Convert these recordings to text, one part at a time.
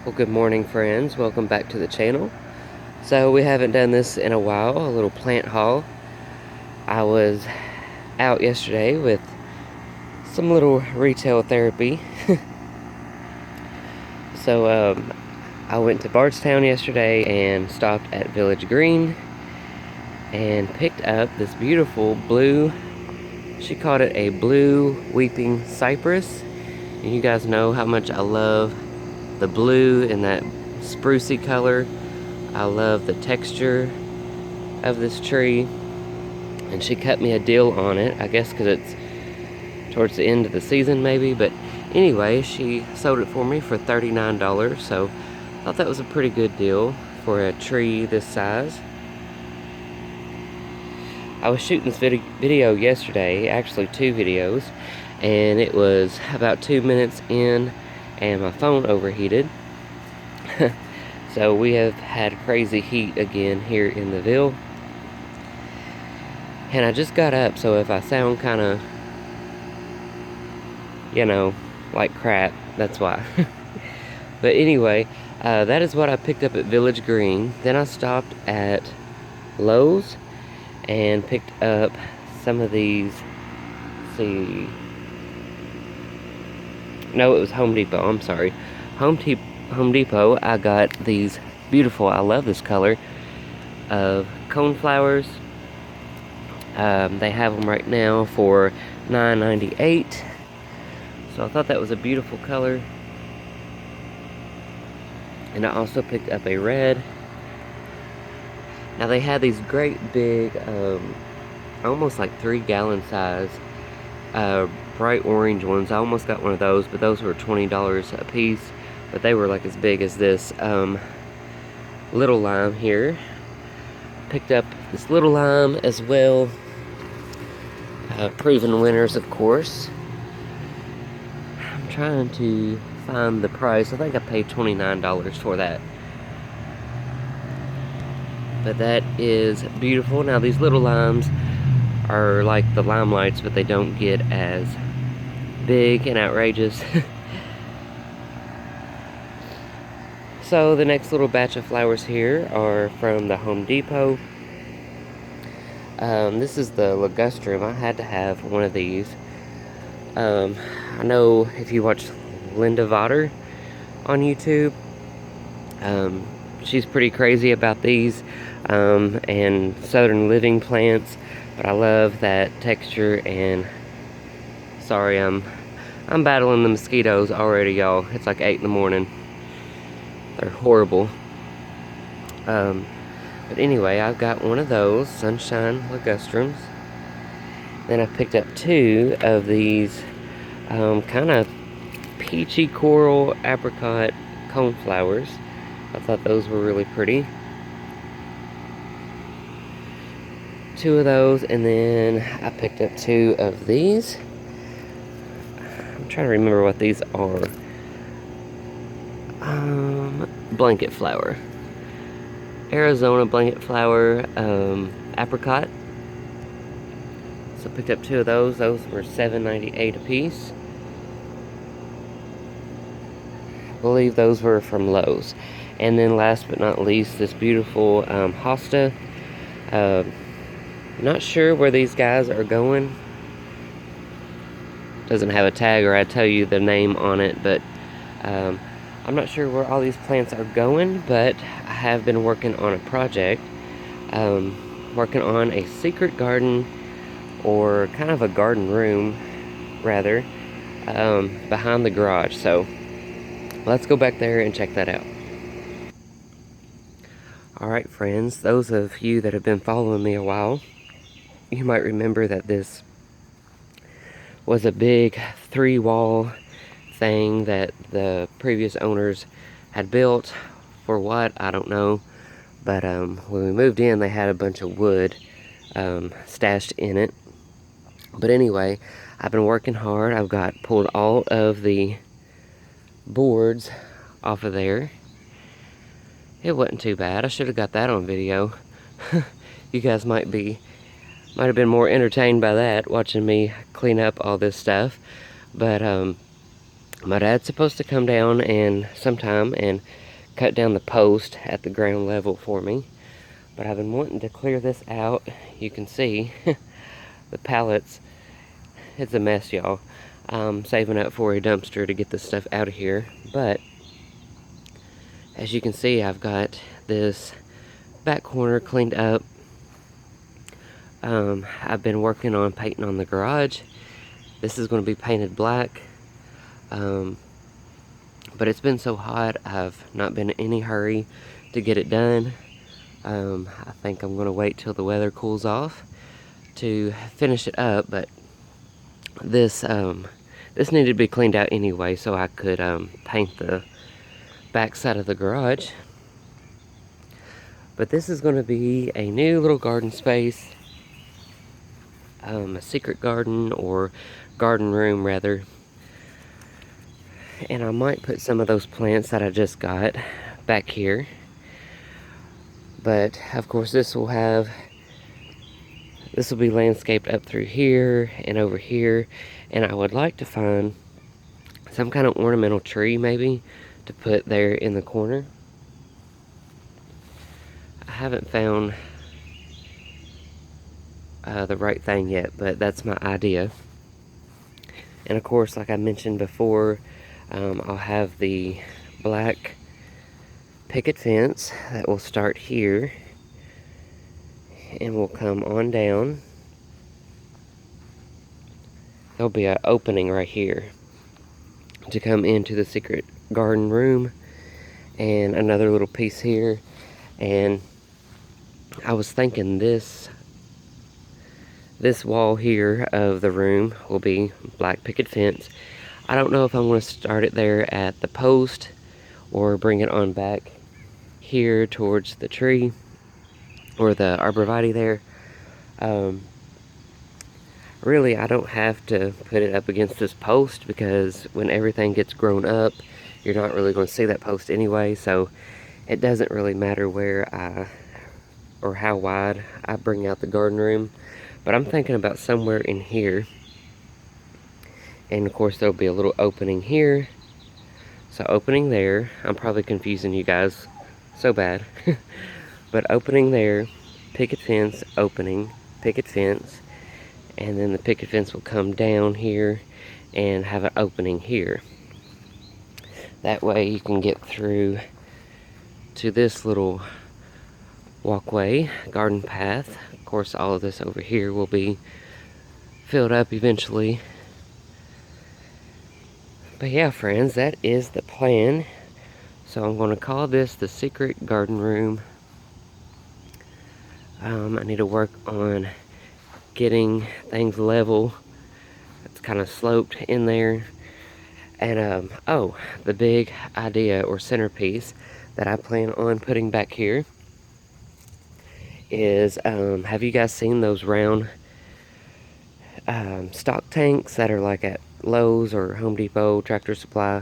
Well, good morning, friends. Welcome back to the channel. So we haven't done this in a while, a little plant haul. I was out yesterday with some little retail therapy. So I went to Bardstown yesterday and stopped at Village Green and picked up this beautiful blue, she called it a blue weeping cypress. And you guys know how much I love the blue and that sprucey color. I love the texture of this tree, and she cut me a deal on it, I guess because it's towards the end of the season maybe, but anyway, she sold it for me for $39, so I thought that was a pretty good deal for a tree this size. I was shooting this video yesterday, actually 2 videos, and it was about 2 minutes in and my phone overheated. So we have had crazy heat again here in the Ville. And I just got up, so if I sound kind of, like crap, that's why. But anyway, that is what I picked up at Village Green. Then I stopped at Lowe's and picked up some of these, let's see. No, it was Home Depot, I'm sorry. Home Depot, I got these beautiful, I love this color, of coneflowers. They have them right now for $9.98. So I thought that was a beautiful color. And I also picked up a red. Now they had these great big, almost like 3-gallon size, bright orange ones. I almost got one of those, but those were $20 a piece. But they were like as big as this little lime here. Picked up this little lime as well. Proven winners, of course. I'm trying to find the price. I think I paid $29 for that. But that is beautiful. Now these little limes are like the limelights, but they don't get as big and outrageous. So the next little batch of flowers here are from the Home Depot. This is the ligustrum. I had to have one of these. I know if you watch Linda Vodder on YouTube, she's pretty crazy about these and Southern Living plants, but I love that texture. And sorry, I'm battling the mosquitoes already, y'all. It's like 8 in the morning. They're horrible. But anyway, I've got one of those sunshine ligustrums. Then I picked up 2 of these kind of peachy coral apricot coneflowers. I thought those were really pretty. 2 of those, and then I picked up 2 of these. I'm trying to remember what these are. Blanket flower. Arizona blanket flower, apricot. So I picked up 2 of those. Those were $7.98 a piece. I believe those were from Lowe's. And then last but not least, this beautiful hosta. Not sure where these guys are going. Doesn't have a tag, or I'd tell you the name on it, but I'm not sure where all these plants are going, but I have been working on a project, working on a secret garden, or kind of a garden room, rather, behind the garage. So let's go back there and check that out. Alright friends, those of you that have been following me a while, you might remember that this was a big 3-wall thing that the previous owners had built. For what, I don't know, but when we moved in, they had a bunch of wood stashed in it. But anyway, I've been working hard. I've got pulled all of the boards off of there. It wasn't too bad. I should have got that on video. You guys might have been more entertained by that, watching me clean up all this stuff. But My dad's supposed to come down and sometime and cut down the post at the ground level for me. But I've been wanting to clear this out. You can see the pallets. It's a mess, y'all. I'm saving up for a dumpster to get this stuff out of here. But as you can see, I've got this back corner cleaned up. I've been working on painting on the garage. This is going to be painted black. But it's been so hot, I've not been in any hurry to get it done. I think I'm going to wait till the weather cools off to finish it up, but this needed to be cleaned out anyway so I could paint the back side of the garage. But this is going to be a new little garden space, a secret garden, or garden room rather. And I might put some of those plants that I just got back here. But of course this will be landscaped up through here and over here. And I would like to find some kind of ornamental tree maybe to put there in the corner. I haven't found the right thing yet, but that's my idea. And of course, like I mentioned before, I'll have the black picket fence that will start here and will come on down. There'll be an opening right here to come into the secret garden room, and another little piece here. And I was thinking this wall here of the room will be black picket fence. I don't know if I'm going to start it there at the post or bring it on back here towards the tree or the arborvitae there. Really, I don't have to put it up against this post because when everything gets grown up, you're not really going to see that post anyway, so it doesn't really matter where or how wide I bring out the garden room. But I'm thinking about somewhere in here. And of course there'll be a little opening here. So opening there, I'm probably confusing you guys so bad. But opening there, picket fence, opening, picket fence, and then the picket fence will come down here and have an opening here. That way you can get through to this little walkway, garden path. Of course, all of this over here will be filled up eventually. But yeah, friends, that is the plan. So I'm going to call this the secret garden room. I need to work on getting things level. It's kind of sloped in there. And oh, the big idea or centerpiece that I plan on putting back here is, have you guys seen those round stock tanks that are like at Lowe's or Home Depot, Tractor Supply?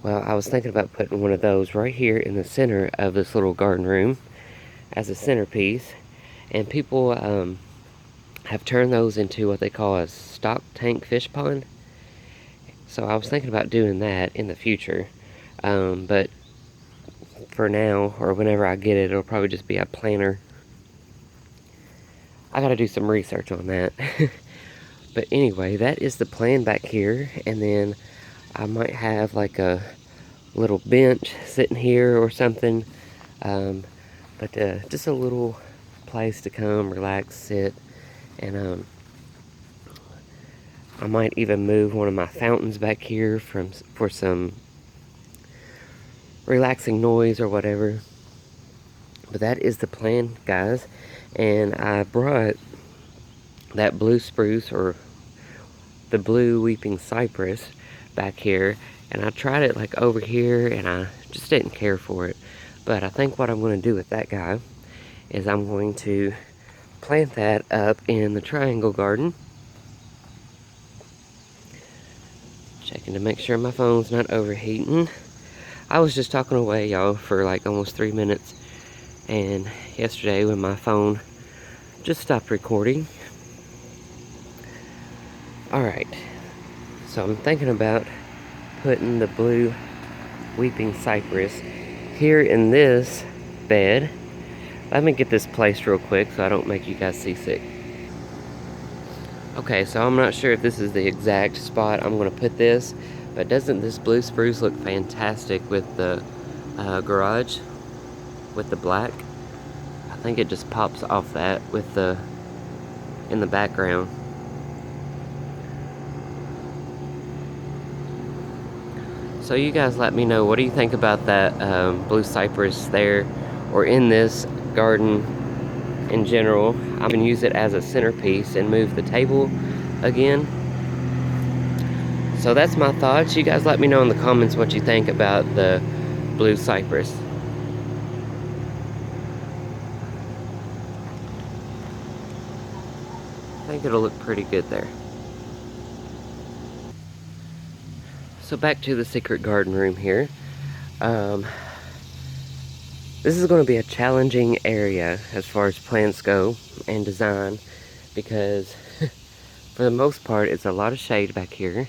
Well, I was thinking about putting one of those right here in the center of this little garden room as a centerpiece. And people have turned those into what they call a stock tank fish pond. So I was thinking about doing that in the future. But for now, or whenever I get it, it'll probably just be a planter. I gotta do some research on that. But anyway, that is the plan back here. And then I might have like a little bench sitting here or something. But just a little place to come, relax, sit. And I might even move one of my fountains back here for some relaxing noise or whatever. But that is the plan, guys. And I brought that blue spruce, or the blue weeping cypress, back here. And I tried it like over here, and I just didn't care for it. But I think what I'm going to do with that guy is I'm going to plant that up in the triangle garden. Checking to make sure my phone's not overheating. I was just talking away, y'all, for like almost 3 minutes. And yesterday when my phone just stopped recording. Alright. So I'm thinking about putting the blue weeping cypress here in this bed. Let me get this placed real quick so I don't make you guys seasick. Okay, so I'm not sure if this is the exact spot I'm going to put this, but doesn't this blue spruce look fantastic with the garage, with the black? I think it just pops off that with the, in the background. So you guys let me know, what do you think about that blue cypress there, or in this garden in general? I'm going to use it as a centerpiece and move the table again. So that's my thoughts. You guys let me know in the comments what you think about the blue cypress. I think it'll look pretty good there. So back to the secret garden room here. This is going to be a challenging area as far as plants go and design, because for the most part it's a lot of shade back here.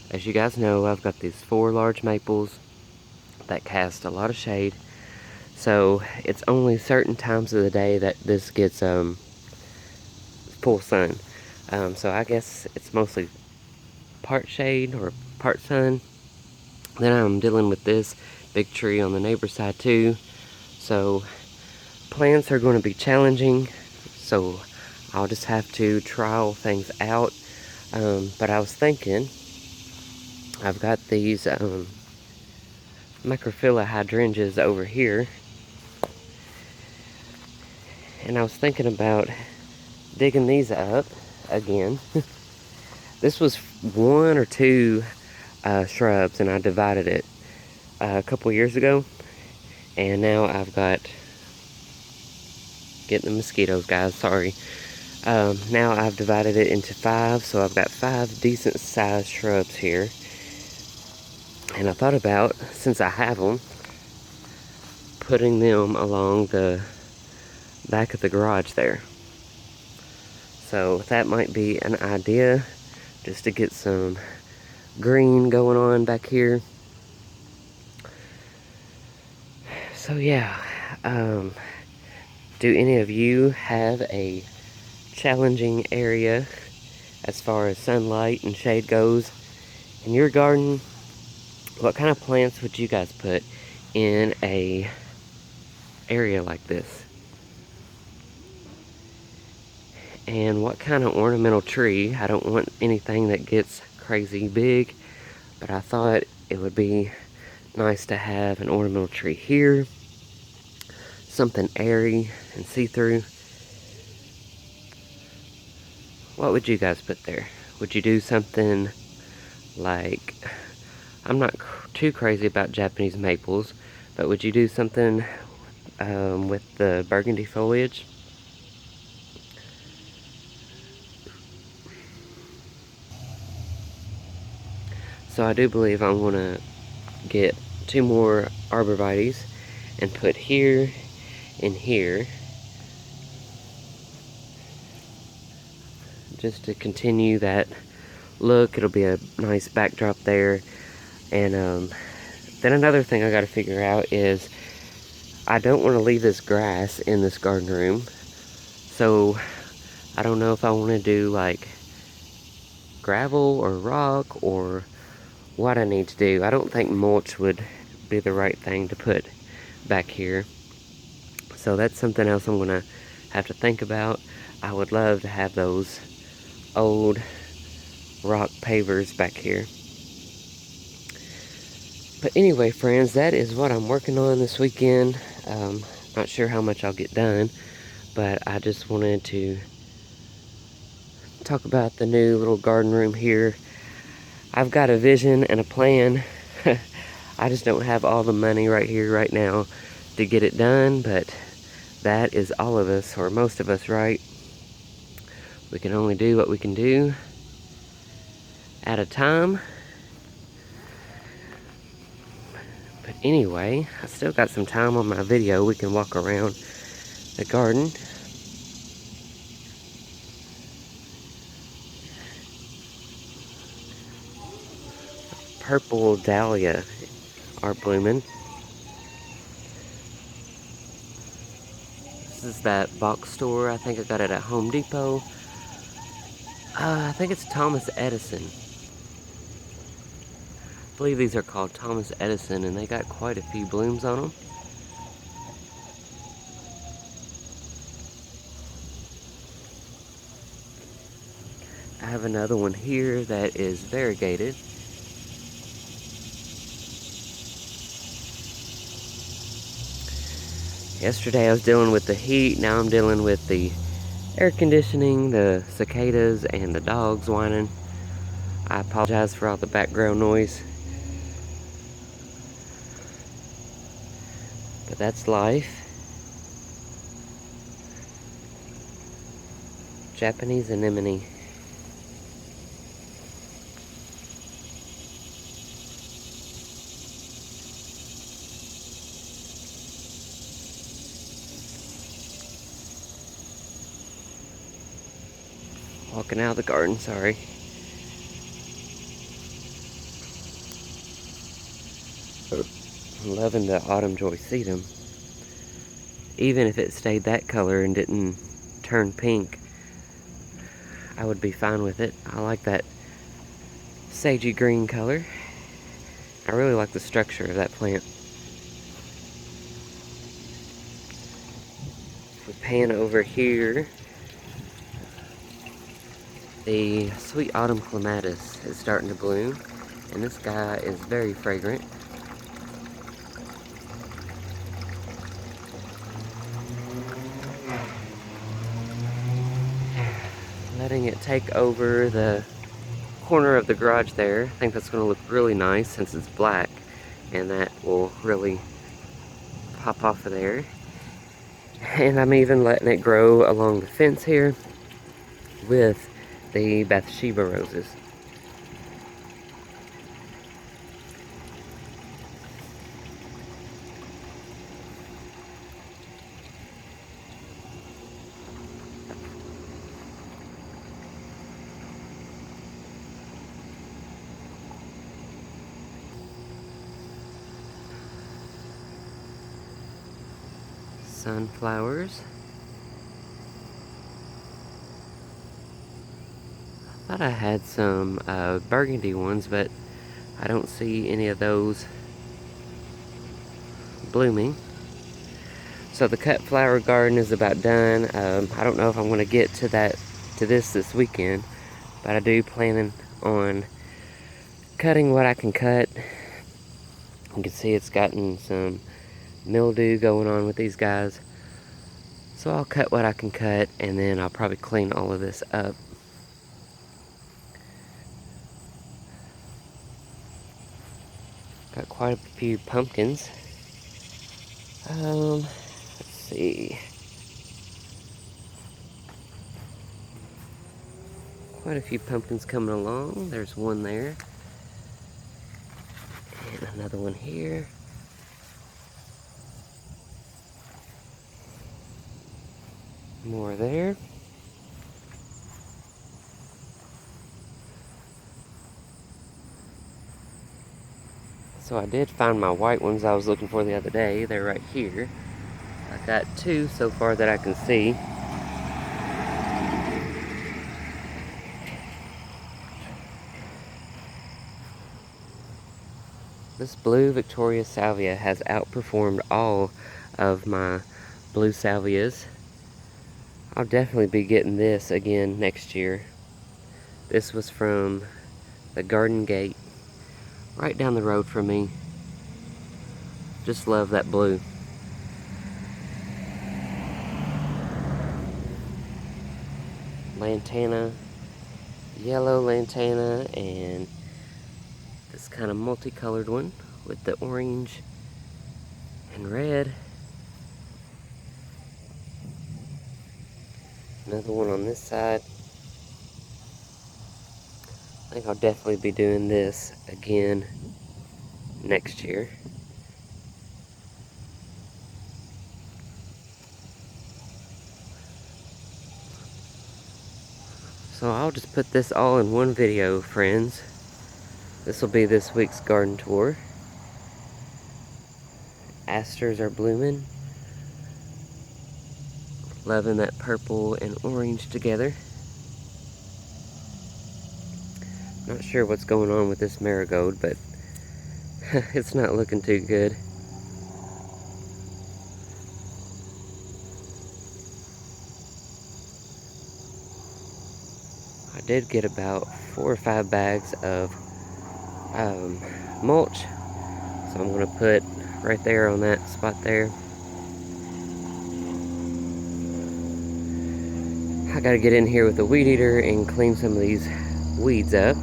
As you guys know, I've got these 4 large maples that cast a lot of shade, so it's only certain times of the day that this gets full sun. So I guess it's mostly part shade or part sun. Then I'm dealing with this big tree on the neighbor side too. So plants are going to be challenging, so I'll just have to trial things out. But I was thinking, I've got these Microphylla hydrangeas over here, and I was thinking about digging these up again. This was 1 or 2 shrubs, and I divided it a couple years ago, and now I've got, getting the mosquitoes, guys, sorry. Now I've divided it into 5, so I've got 5 decent sized shrubs here. And I thought about, since I have them, putting them along the back of the garage there. So that might be an idea, just to get some green going on back here. So yeah, do any of you have a challenging area as far as sunlight and shade goes in your garden? What kind of plants would you guys put in a area like this? And what kind of ornamental tree? I don't want anything that gets crazy big, but I thought it would be nice to have an ornamental tree here. Something airy and see-through. What would you guys put there? Would you do something like, I'm not too crazy about Japanese maples, but would you do something with the burgundy foliage? So I do believe I'm going to get 2 more arborvitaes and put here and here, just to continue that look. It'll be a nice backdrop there. And then another thing I got to figure out is, I don't want to leave this grass in this garden room, so I don't know if I want to do like gravel or rock or what I need to do. I don't think mulch would be the right thing to put back here, so that's something else I'm gonna have to think about. I would love to have those old rock pavers back here. But anyway, friends, that is what I'm working on this weekend. Not sure how much I'll get done, but I just wanted to talk about the new little garden room here. I've got a vision and a plan. I just don't have all the money right here, right now, to get it done, but that is all of us, or most of us, right? We can only do what we can do at a time. But anyway, I still got some time on my video. We can walk around the garden. purple dahlia are blooming. This is that box store. I think I got it at Home Depot. I think it's Thomas Edison. I believe these are called Thomas Edison, and they got quite a few blooms on them. I have another one here that is variegated. Yesterday I was dealing with the heat, now I'm dealing with the air conditioning, the cicadas, and the dogs whining. I apologize for all the background noise. But that's life. Japanese anemone. Walking out of the garden, sorry. I'm loving the autumn joycetum. Even if it stayed that color and didn't turn pink, I would be fine with it. I like that sagey green color. I really like the structure of that plant. If we pan over here, the sweet autumn clematis is starting to bloom, and this guy is very fragrant. Letting it take over the corner of the garage there. I think that's going to look really nice since it's black, and that will really pop off of there. And I'm even letting it grow along the fence here with the Bathsheba roses. Sunflowers. I thought I had some burgundy ones, but I don't see any of those blooming. So the cut flower garden is about done. I don't know if I'm going to get to this weekend, but I do plan on cutting what I can cut. You can see it's gotten some mildew going on with these guys. So I'll cut what I can cut, and then I'll probably clean all of this up. Got quite a few pumpkins. Let's see. Quite a few pumpkins coming along. There's one there. And another one here. More there. So I did find my white ones I was looking for the other day. They're right here. I got two so far that I can see. This blue Victoria Salvia has outperformed all of my blue salvias. I'll definitely be getting this again next year. This was from the Garden Gate, right down the road from me. Just love that blue. Lantana, yellow lantana, and this kind of multicolored one with the orange and red. Another one on this side. I think I'll definitely be doing this again next year. So I'll just put this all in one video, friends. This will be this week's garden tour. Asters are blooming. Loving that purple and orange together. Not sure what's going on with this marigold, but it's not looking too good. I did get about 4 or 5 bags of mulch, so I'm going to put right there on that spot there. I got to get in here with the weed eater and clean some of these weeds up.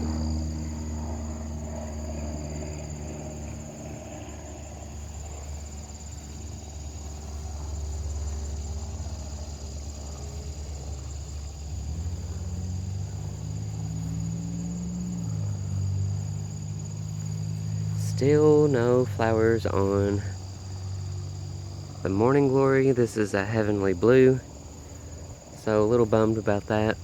Still no flowers on the Morning Glory. This is a heavenly blue, so a little bummed about that.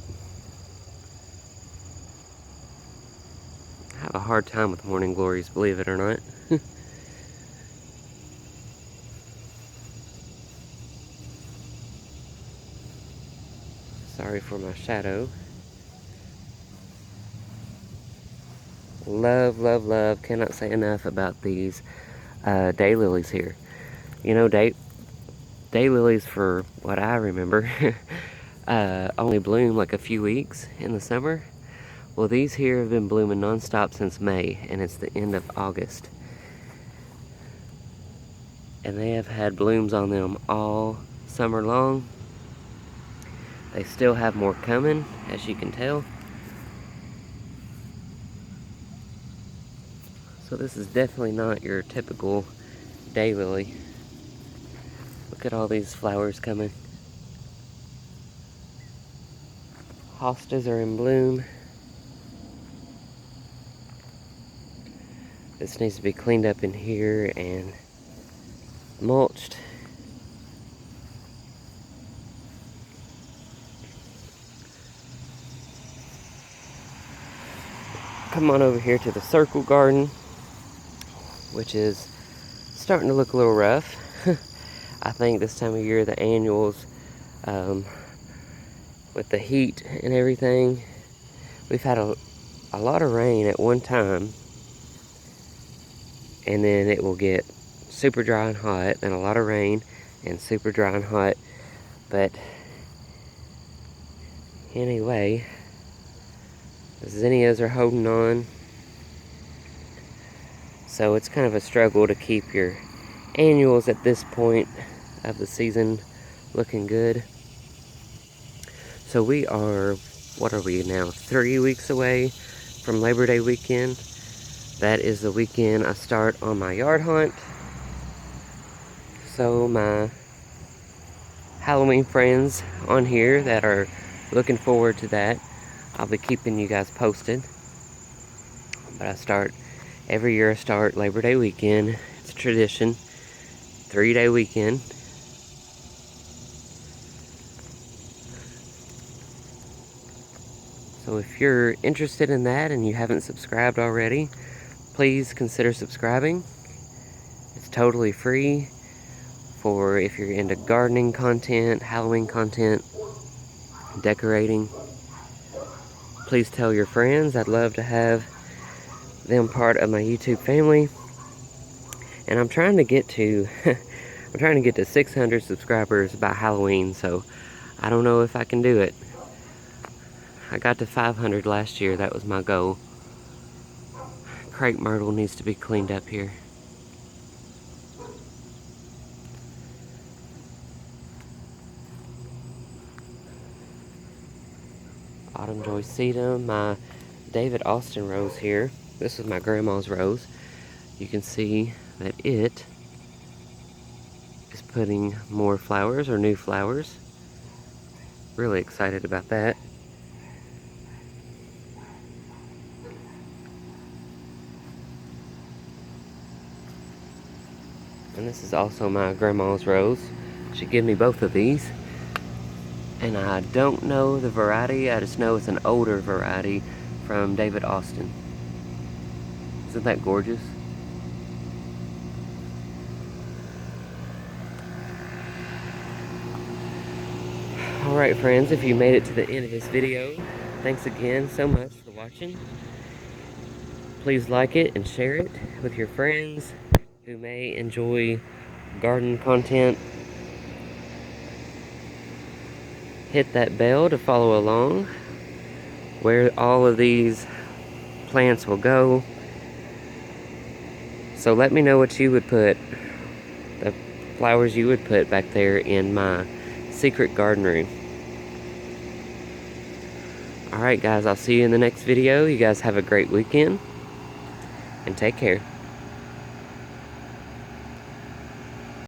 I have a hard time with Morning Glories, believe it or not. Sorry for my shadow. Love, love, love. Cannot say enough about these daylilies here. You know, daylilies, for what I remember, only bloom like a few weeks in the summer. Well, these here have been blooming non-stop since May, and it's the end of August. And they have had blooms on them all summer long. They still have more coming, as you can tell. So this is definitely not your typical daylily. Look at all these flowers coming. Hostas are in bloom. This needs to be cleaned up in here and mulched. Come on over here to the circle garden, which is starting to look a little rough. I think this time of year the annuals, with the heat and everything, we've had a lot of rain at one time, and then it will get super dry and hot, and a lot of rain and super dry and hot. But anyway, the zinnias are holding on, so it's kind of a struggle to keep your annuals at this point of the season looking good. So we are, what are we now, 3 weeks away from Labor Day weekend. That is the weekend I start on my yard hunt. So my Halloween friends on here that are looking forward to that, I'll be keeping you guys posted. But I start, every year I start Labor Day weekend. It's a tradition, 3-day weekend. So if you're interested in that and you haven't subscribed already, please consider subscribing. It's totally free for if you're into gardening content, Halloween content, decorating. Please tell your friends. I'd love to have them part of my YouTube family. And I'm trying to get to I'm trying to get to 600 subscribers by Halloween, so I don't know if I can do it. I got to 500 last year. That was my goal. Crepe myrtle needs to be cleaned up here. Autumn Joy Sedum, my David Austin rose here. This is my grandma's rose. You can see that it is putting more flowers, or new flowers. Really excited about that. And this is also my grandma's rose. She gave me both of these. And I don't know the variety, I just know it's an older variety from David Austin. Isn't that gorgeous? Alright friends, if you made it to the end of this video, thanks again so much for watching. Please like it and share it with your friends who may enjoy garden content. Hit that bell to follow along where all of these plants will go. So let me know what you would put, the flowers you would put back there in my secret garden room. Alright guys, I'll see you in the next video. You guys have a great weekend and take care.